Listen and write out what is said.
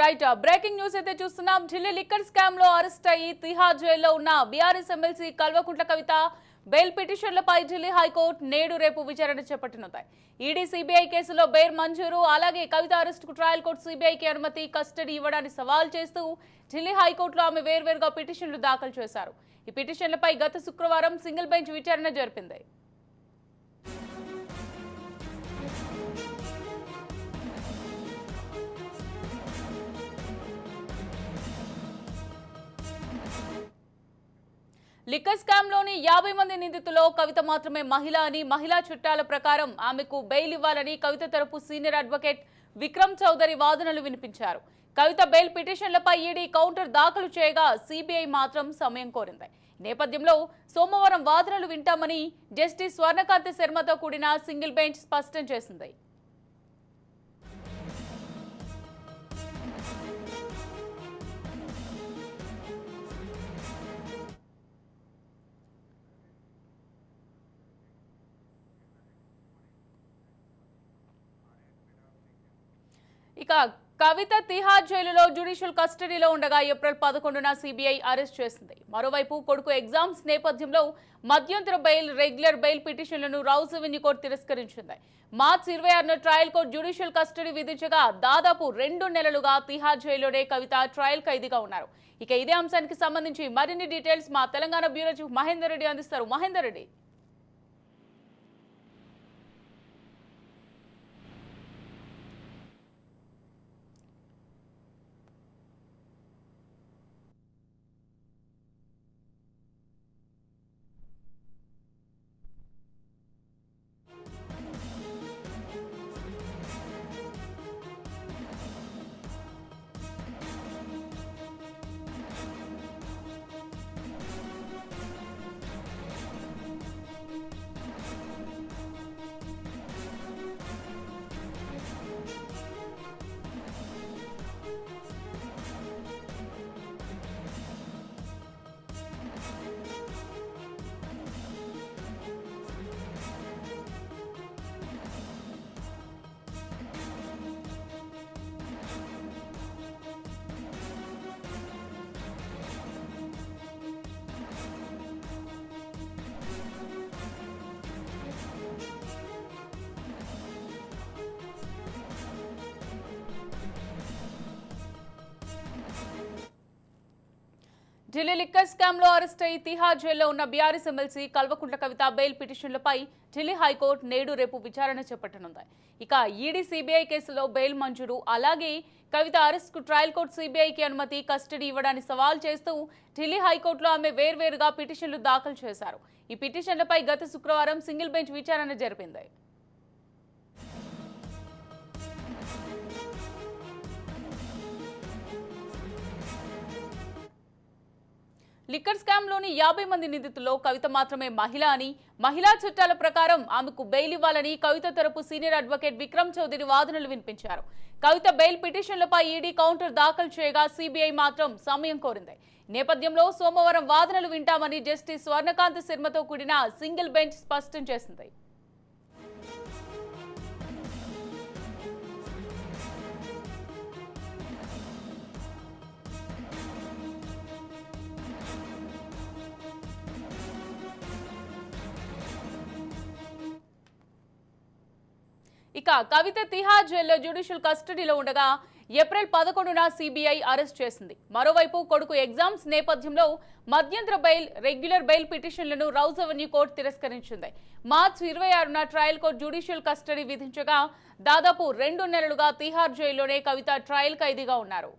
Right breaking news అయితే చూస్తున్నాం. Delhi liquor scam లో అరెస్ట్ అయ్యి తిహార్ జైల్లో ఉన్న BRS MLC Kalvakuntla Kavitha bail పిటిషన్లపై Delhi high court నేడు రేపు విచారణ చేపట్టనుంది. ఈడీ సిబిఐ కేసులో బెయిల్ మంజూరు, అలాగే కవిత అరెస్టుకు ట్రయల్ కోర్టు సిబిఐకి అనుమతి, కస్టడీ ఇవ్వడాన్ని సవాల్ చేస్తూ ఢిల్లీ హైకోర్టులో ఆమె వేర్వేరుగా పిటిషన్లు దాఖలు చేశారు. ఈ పిటిషన్లపై గత శుక్రవారం సింగిల్ బెంచ్ విచారణ జరిపింది. లిక్కర్ స్కామ్ లోని 50 మంది నిందితుల్లో కవిత మాత్రమే మహిళ అని, మహిళా చట్టాల ప్రకారం ఆమెకు బెయిల్ ఇవ్వాలని కవిత తరపు సీనియర్ అడ్వకేట్ విక్రమ్ చౌదరి వాదనలు వినిపించారు. కవిత బెయిల్ పిటిషన్లపై ఈడీ కౌంటర్ దాఖలు చేయగా సిబిఐ మాత్రం సమయం కోరింది. నేపథ్యంలో సోమవారం వాదనలు వింటామని జస్టిస్ స్వర్ణకాంతి శర్మతో కూడిన సింగిల్ బెంచ్ స్పష్టం చేసింది. ఇక కవిత తిహార్ జైలులో జ్యుడిషియల్ కస్టడీలో ఉండగా ఏప్రిల్ 11న సిబిఐ అరెస్ట్ చేసింది. మరోవైపు కొడుకు ఎగ్జామ్స్ నేపథ్యంలో మధ్యంతర బెయిల్, రెగ్యులర్ బెయిల్ పిటిషన్లను రౌస్ అవెన్యూ కోర్టు తిరస్కరించింది. మార్చి 26న ట్రయల్ కోర్టు జ్యుడిషియల్ కస్టడీ విధించగా దాదాపు 2 నెలలుగా తిహార్ జైల్లోనే కవిత ట్రయల్ ఖైదీగా ఉన్నారు. ఇక ఇదే అంశానికి సంబంధించి మరిన్ని డీటెయిల్స్ మా తెలంగాణ బ్యూరో చీఫ్ మహేందర్ రెడ్డి అందిస్తారు. మహేందర్ రెడ్డి. ఢిల్లీ లిక్కర్ స్కామ్ లో అరెస్ట్ అయ్యి తిహార్ జైల్లో ఉన్న BRS MLC Kalvakuntla Kavitha bail పిటిషన్లపై Delhi high court నేడు రేపు విచారణ చేపట్టనుంది. ఇక ఈడీ సిబిఐ కేసులో బెయిల్ మంజూరు, అలాగే కవిత అరెస్టుకు ట్రయల్ కోర్టు సిబిఐకి అనుమతి, కస్టడీ ఇవ్వడాన్ని సవాల్ చేస్తూ ఢిల్లీ హైకోర్టులో ఆమె వేర్వేరుగా పిటిషన్లు దాఖలు చేశారు. ఈ పిటిషన్లపై గత శుక్రవారం సింగిల్ బెంచ్ విచారణ జరిపింది. లిక్కర్ స్కామ్ లోని 50 మంది నిందితుల్లో కవిత మాత్రమే మహిళ అని, మహిళా చట్టాల ప్రకారం ఆమెకు బెయిల్ ఇవ్వాలని కవిత తరపు సీనియర్ అడ్వకేట్ విక్రమ్ చౌదరి వాదనలు వినిపించారు. కవిత బెయిల్ పిటిషన్లపై ఈడీ కౌంటర్ దాఖలు చేయగా సిబిఐ మాత్రం సమయం కోరింది. నేపథ్యంలో సోమవారం వాదనలు వింటామని జస్టిస్ స్వర్ణకాంతి శర్మతో కూడిన సింగిల్ బెంచ్ స్పష్టం చేసింది. ఇక కవిత తిహార్ జైల్లో జ్యుడిషియల్ కస్టడీలో ఉండగా ఏప్రిల్ 11న సిబిఐ అరెస్ట్ చేసింది. మరోవైపు కొడుకు ఎగ్జామ్స్ నేపథ్యంలో మధ్యంతర బెయిల్, రెగ్యులర్ బెయిల్ పిటిషన్లను రౌస్ అవెన్యూ కోర్టు తిరస్కరించింది. మార్చి 26న ట్రయల్ కోర్టు జ్యుడిషియల్ కస్టడీ విధించగా దాదాపు 2 నెలలుగా తిహార్ జైల్లోనే కవిత ట్రయల్ ఖైదీగా ఉన్నారు.